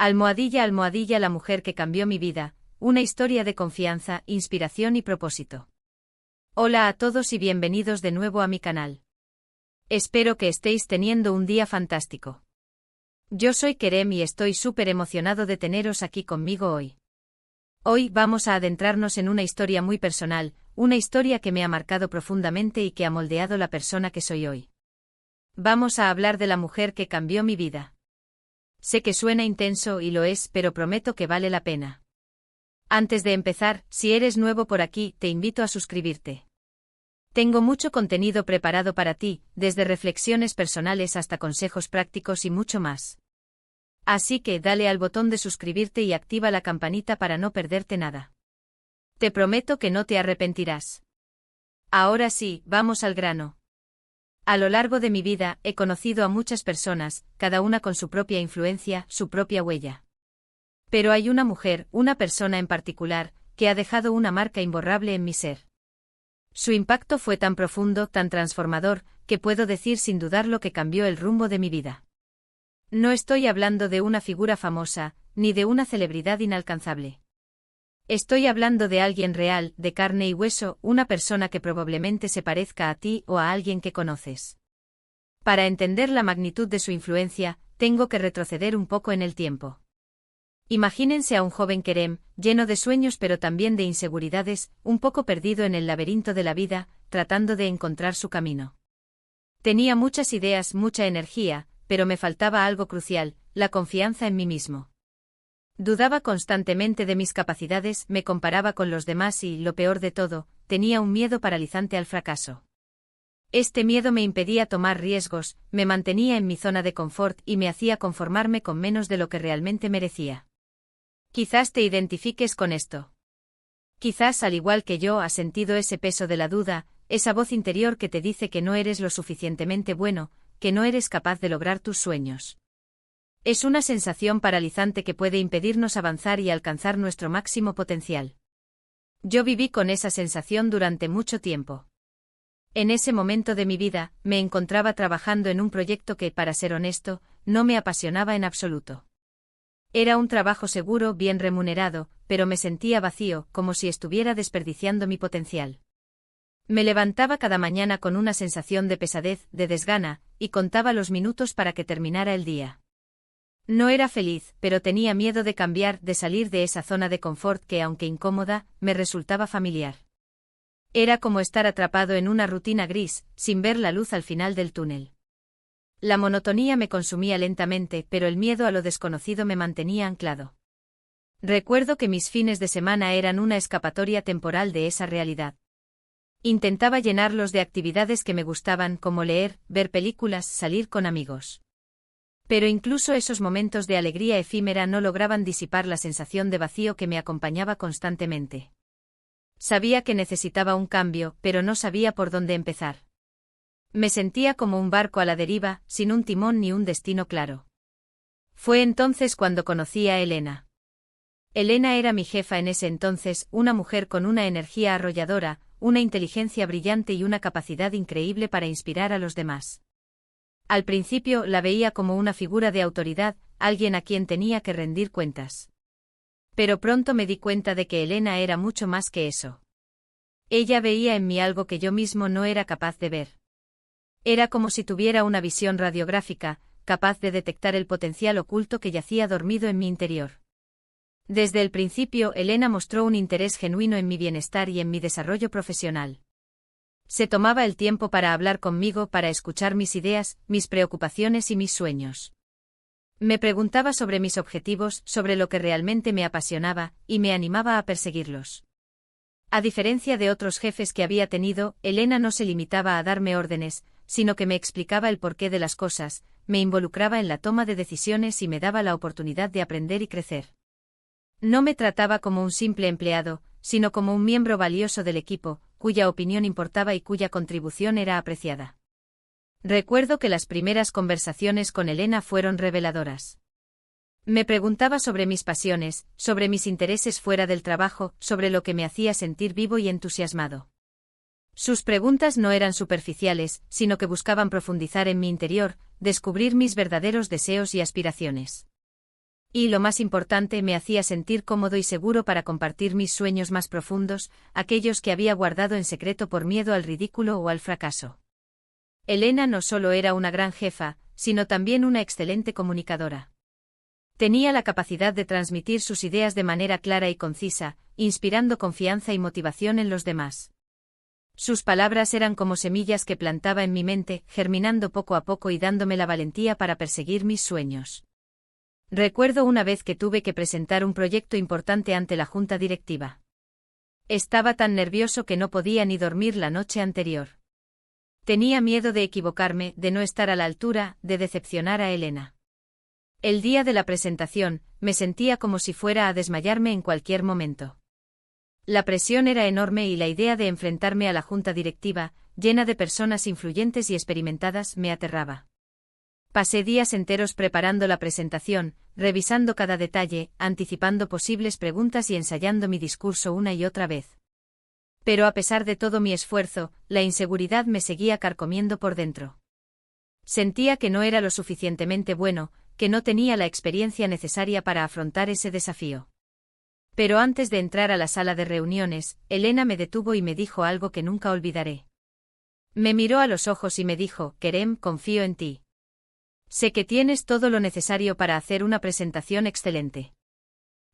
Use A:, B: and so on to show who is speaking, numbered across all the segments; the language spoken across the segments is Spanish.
A: Almohadilla, almohadilla, la mujer que cambió mi vida, una historia de confianza, inspiración y propósito. Hola a todos y bienvenidos de nuevo a mi canal. Espero que estéis teniendo un día fantástico. Yo soy Kerem y estoy súper emocionado de teneros aquí conmigo hoy. Hoy vamos a adentrarnos en una historia muy personal, una historia que me ha marcado profundamente y que ha moldeado la persona que soy hoy. Vamos a hablar de la mujer que cambió mi vida. Sé que suena intenso y lo es, pero prometo que vale la pena. Antes de empezar, si eres nuevo por aquí, te invito a suscribirte. Tengo mucho contenido preparado para ti, desde reflexiones personales hasta consejos prácticos y mucho más. Así que dale al botón de suscribirte y activa la campanita para no perderte nada. Te prometo que no te arrepentirás. Ahora sí, vamos al grano. A lo largo de mi vida, he conocido a muchas personas, cada una con su propia influencia, su propia huella. Pero hay una mujer, una persona en particular, que ha dejado una marca imborrable en mi ser. Su impacto fue tan profundo, tan transformador, que puedo decir sin dudarlo que cambió el rumbo de mi vida. No estoy hablando de una figura famosa, ni de una celebridad inalcanzable. Estoy hablando de alguien real, de carne y hueso, una persona que probablemente se parezca a ti o a alguien que conoces. Para entender la magnitud de su influencia, tengo que retroceder un poco en el tiempo. Imagínense a un joven Kerem, lleno de sueños pero también de inseguridades, un poco perdido en el laberinto de la vida, tratando de encontrar su camino. Tenía muchas ideas, mucha energía, pero me faltaba algo crucial, la confianza en mí mismo. Dudaba constantemente de mis capacidades, me comparaba con los demás y, lo peor de todo, tenía un miedo paralizante al fracaso. Este miedo me impedía tomar riesgos, me mantenía en mi zona de confort y me hacía conformarme con menos de lo que realmente merecía. Quizás te identifiques con esto. Quizás, al igual que yo, has sentido ese peso de la duda, esa voz interior que te dice que no eres lo suficientemente bueno, que no eres capaz de lograr tus sueños. Es una sensación paralizante que puede impedirnos avanzar y alcanzar nuestro máximo potencial. Yo viví con esa sensación durante mucho tiempo. En ese momento de mi vida, me encontraba trabajando en un proyecto que, para ser honesto, no me apasionaba en absoluto. Era un trabajo seguro, bien remunerado, pero me sentía vacío, como si estuviera desperdiciando mi potencial. Me levantaba cada mañana con una sensación de pesadez, de desgana, y contaba los minutos para que terminara el día. No era feliz, pero tenía miedo de cambiar, de salir de esa zona de confort que, aunque incómoda, me resultaba familiar. Era como estar atrapado en una rutina gris, sin ver la luz al final del túnel. La monotonía me consumía lentamente, pero el miedo a lo desconocido me mantenía anclado. Recuerdo que mis fines de semana eran una escapatoria temporal de esa realidad. Intentaba llenarlos de actividades que me gustaban, como leer, ver películas, salir con amigos. Pero incluso esos momentos de alegría efímera no lograban disipar la sensación de vacío que me acompañaba constantemente. Sabía que necesitaba un cambio, pero no sabía por dónde empezar. Me sentía como un barco a la deriva, sin un timón ni un destino claro. Fue entonces cuando conocí a Elena. Elena era mi jefa en ese entonces, una mujer con una energía arrolladora, una inteligencia brillante y una capacidad increíble para inspirar a los demás. Al principio la veía como una figura de autoridad, alguien a quien tenía que rendir cuentas. Pero pronto me di cuenta de que Elena era mucho más que eso. Ella veía en mí algo que yo mismo no era capaz de ver. Era como si tuviera una visión radiográfica, capaz de detectar el potencial oculto que yacía dormido en mi interior. Desde el principio, Elena mostró un interés genuino en mi bienestar y en mi desarrollo profesional. Se tomaba el tiempo para hablar conmigo, para escuchar mis ideas, mis preocupaciones y mis sueños. Me preguntaba sobre mis objetivos, sobre lo que realmente me apasionaba, y me animaba a perseguirlos. A diferencia de otros jefes que había tenido, Elena no se limitaba a darme órdenes, sino que me explicaba el porqué de las cosas, me involucraba en la toma de decisiones y me daba la oportunidad de aprender y crecer. No me trataba como un simple empleado, sino como un miembro valioso del equipo, cuya opinión importaba y cuya contribución era apreciada. Recuerdo que las primeras conversaciones con Elena fueron reveladoras. Me preguntaba sobre mis pasiones, sobre mis intereses fuera del trabajo, sobre lo que me hacía sentir vivo y entusiasmado. Sus preguntas no eran superficiales, sino que buscaban profundizar en mi interior, descubrir mis verdaderos deseos y aspiraciones. Y lo más importante, me hacía sentir cómodo y seguro para compartir mis sueños más profundos, aquellos que había guardado en secreto por miedo al ridículo o al fracaso. Elena no solo era una gran jefa, sino también una excelente comunicadora. Tenía la capacidad de transmitir sus ideas de manera clara y concisa, inspirando confianza y motivación en los demás. Sus palabras eran como semillas que plantaba en mi mente, germinando poco a poco y dándome la valentía para perseguir mis sueños. Recuerdo una vez que tuve que presentar un proyecto importante ante la junta directiva. Estaba tan nervioso que no podía ni dormir la noche anterior. Tenía miedo de equivocarme, de no estar a la altura, de decepcionar a Elena. El día de la presentación, me sentía como si fuera a desmayarme en cualquier momento. La presión era enorme y la idea de enfrentarme a la junta directiva, llena de personas influyentes y experimentadas, me aterraba. Pasé días enteros preparando la presentación, revisando cada detalle, anticipando posibles preguntas y ensayando mi discurso una y otra vez. Pero a pesar de todo mi esfuerzo, la inseguridad me seguía carcomiendo por dentro. Sentía que no era lo suficientemente bueno, que no tenía la experiencia necesaria para afrontar ese desafío. Pero antes de entrar a la sala de reuniones, Elena me detuvo y me dijo algo que nunca olvidaré. Me miró a los ojos y me dijo: Kerem, confío en ti. Sé que tienes todo lo necesario para hacer una presentación excelente.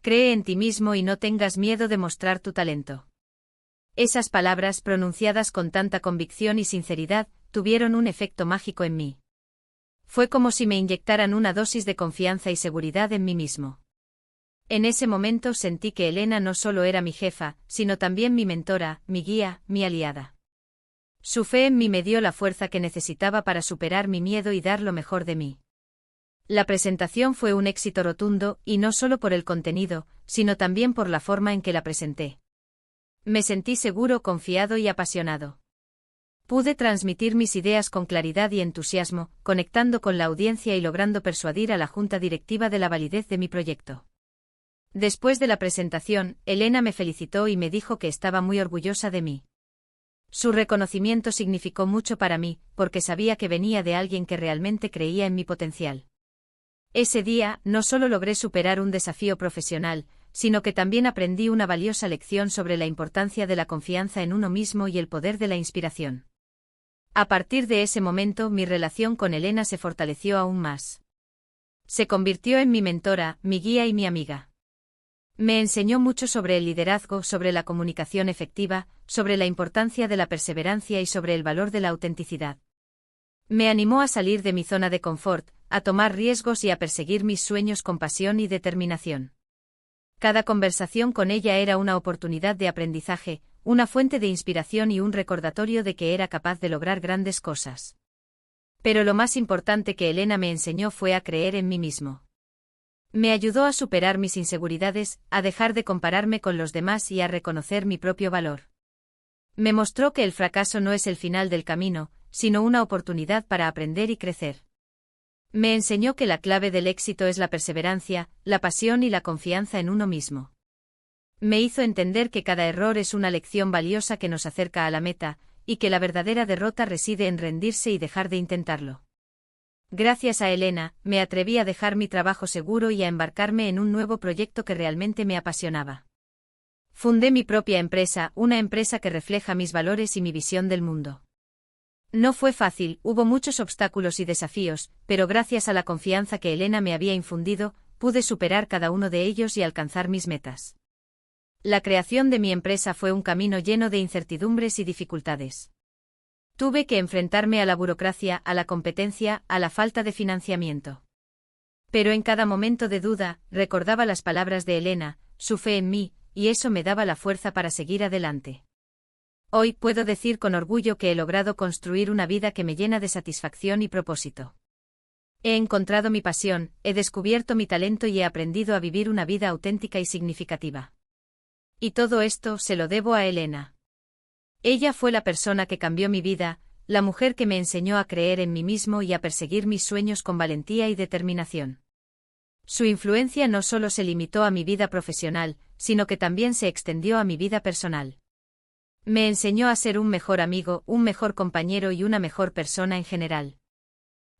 A: Cree en ti mismo y no tengas miedo de mostrar tu talento. Esas palabras, pronunciadas con tanta convicción y sinceridad, tuvieron un efecto mágico en mí. Fue como si me inyectaran una dosis de confianza y seguridad en mí mismo. En ese momento sentí que Elena no solo era mi jefa, sino también mi mentora, mi guía, mi aliada. Su fe en mí me dio la fuerza que necesitaba para superar mi miedo y dar lo mejor de mí. La presentación fue un éxito rotundo, y no solo por el contenido, sino también por la forma en que la presenté. Me sentí seguro, confiado y apasionado. Pude transmitir mis ideas con claridad y entusiasmo, conectando con la audiencia y logrando persuadir a la junta directiva de la validez de mi proyecto. Después de la presentación, Elena me felicitó y me dijo que estaba muy orgullosa de mí. Su reconocimiento significó mucho para mí, porque sabía que venía de alguien que realmente creía en mi potencial. Ese día, no solo logré superar un desafío profesional, sino que también aprendí una valiosa lección sobre la importancia de la confianza en uno mismo y el poder de la inspiración. A partir de ese momento, mi relación con Elena se fortaleció aún más. Se convirtió en mi mentora, mi guía y mi amiga. Me enseñó mucho sobre el liderazgo, sobre la comunicación efectiva, sobre la importancia de la perseverancia y sobre el valor de la autenticidad. Me animó a salir de mi zona de confort, a tomar riesgos y a perseguir mis sueños con pasión y determinación. Cada conversación con ella era una oportunidad de aprendizaje, una fuente de inspiración y un recordatorio de que era capaz de lograr grandes cosas. Pero lo más importante que Elena me enseñó fue a creer en mí mismo. Me ayudó a superar mis inseguridades, a dejar de compararme con los demás y a reconocer mi propio valor. Me mostró que el fracaso no es el final del camino, sino una oportunidad para aprender y crecer. Me enseñó que la clave del éxito es la perseverancia, la pasión y la confianza en uno mismo. Me hizo entender que cada error es una lección valiosa que nos acerca a la meta, y que la verdadera derrota reside en rendirse y dejar de intentarlo. Gracias a Elena, me atreví a dejar mi trabajo seguro y a embarcarme en un nuevo proyecto que realmente me apasionaba. Fundé mi propia empresa, una empresa que refleja mis valores y mi visión del mundo. No fue fácil, hubo muchos obstáculos y desafíos, pero gracias a la confianza que Elena me había infundido, pude superar cada uno de ellos y alcanzar mis metas. La creación de mi empresa fue un camino lleno de incertidumbres y dificultades. Tuve que enfrentarme a la burocracia, a la competencia, a la falta de financiamiento. Pero en cada momento de duda, recordaba las palabras de Elena, su fe en mí, y eso me daba la fuerza para seguir adelante. Hoy puedo decir con orgullo que he logrado construir una vida que me llena de satisfacción y propósito. He encontrado mi pasión, he descubierto mi talento y he aprendido a vivir una vida auténtica y significativa. Y todo esto se lo debo a Elena. Ella fue la persona que cambió mi vida, la mujer que me enseñó a creer en mí mismo y a perseguir mis sueños con valentía y determinación. Su influencia no solo se limitó a mi vida profesional, sino que también se extendió a mi vida personal. Me enseñó a ser un mejor amigo, un mejor compañero y una mejor persona en general.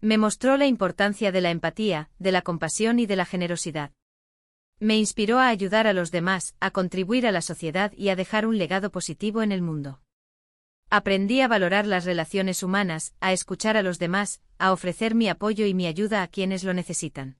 A: Me mostró la importancia de la empatía, de la compasión y de la generosidad. Me inspiró a ayudar a los demás, a contribuir a la sociedad y a dejar un legado positivo en el mundo. Aprendí a valorar las relaciones humanas, a escuchar a los demás, a ofrecer mi apoyo y mi ayuda a quienes lo necesitan.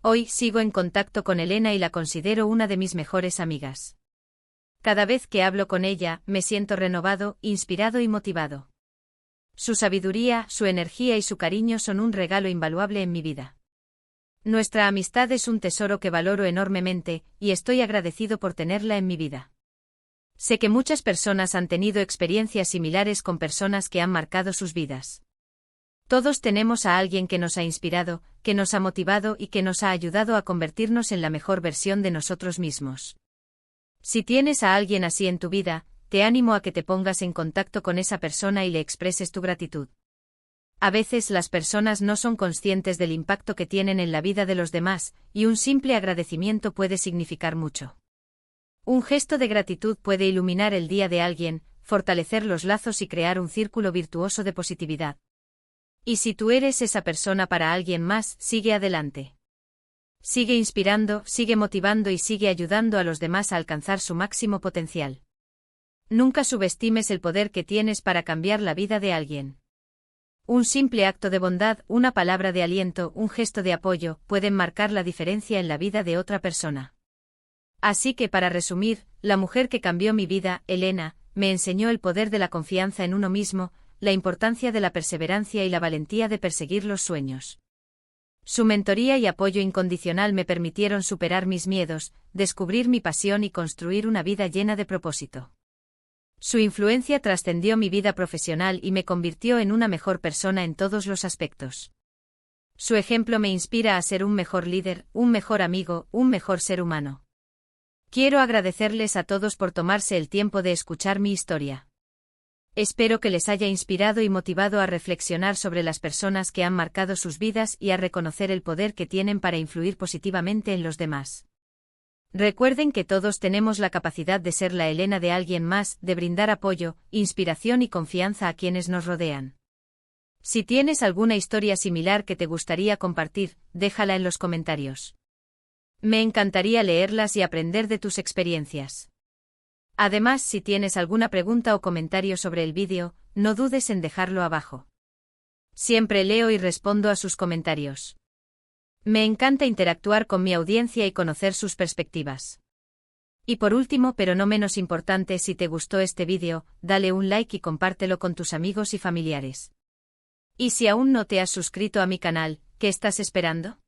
A: Hoy sigo en contacto con Elena y la considero una de mis mejores amigas. Cada vez que hablo con ella, me siento renovado, inspirado y motivado. Su sabiduría, su energía y su cariño son un regalo invaluable en mi vida. Nuestra amistad es un tesoro que valoro enormemente, y estoy agradecido por tenerla en mi vida. Sé que muchas personas han tenido experiencias similares con personas que han marcado sus vidas. Todos tenemos a alguien que nos ha inspirado, que nos ha motivado y que nos ha ayudado a convertirnos en la mejor versión de nosotros mismos. Si tienes a alguien así en tu vida, te animo a que te pongas en contacto con esa persona y le expreses tu gratitud. A veces las personas no son conscientes del impacto que tienen en la vida de los demás, y un simple agradecimiento puede significar mucho. Un gesto de gratitud puede iluminar el día de alguien, fortalecer los lazos y crear un círculo virtuoso de positividad. Y si tú eres esa persona para alguien más, sigue adelante. Sigue inspirando, sigue motivando y sigue ayudando a los demás a alcanzar su máximo potencial. Nunca subestimes el poder que tienes para cambiar la vida de alguien. Un simple acto de bondad, una palabra de aliento, un gesto de apoyo, pueden marcar la diferencia en la vida de otra persona. Así que para resumir, la mujer que cambió mi vida, Elena, me enseñó el poder de la confianza en uno mismo, la importancia de la perseverancia y la valentía de perseguir los sueños. Su mentoría y apoyo incondicional me permitieron superar mis miedos, descubrir mi pasión y construir una vida llena de propósito. Su influencia trascendió mi vida profesional y me convirtió en una mejor persona en todos los aspectos. Su ejemplo me inspira a ser un mejor líder, un mejor amigo, un mejor ser humano. Quiero agradecerles a todos por tomarse el tiempo de escuchar mi historia. Espero que les haya inspirado y motivado a reflexionar sobre las personas que han marcado sus vidas y a reconocer el poder que tienen para influir positivamente en los demás. Recuerden que todos tenemos la capacidad de ser la Elena de alguien más, de brindar apoyo, inspiración y confianza a quienes nos rodean. Si tienes alguna historia similar que te gustaría compartir, déjala en los comentarios. Me encantaría leerlas y aprender de tus experiencias. Además, si tienes alguna pregunta o comentario sobre el vídeo, no dudes en dejarlo abajo. Siempre leo y respondo a sus comentarios. Me encanta interactuar con mi audiencia y conocer sus perspectivas. Y por último, pero no menos importante, si te gustó este vídeo, dale un like y compártelo con tus amigos y familiares. Y si aún no te has suscrito a mi canal, ¿qué estás esperando?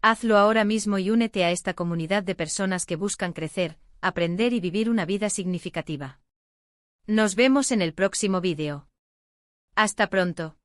A: Hazlo ahora mismo y únete a esta comunidad de personas que buscan crecer, aprender y vivir una vida significativa. Nos vemos en el próximo vídeo. Hasta pronto.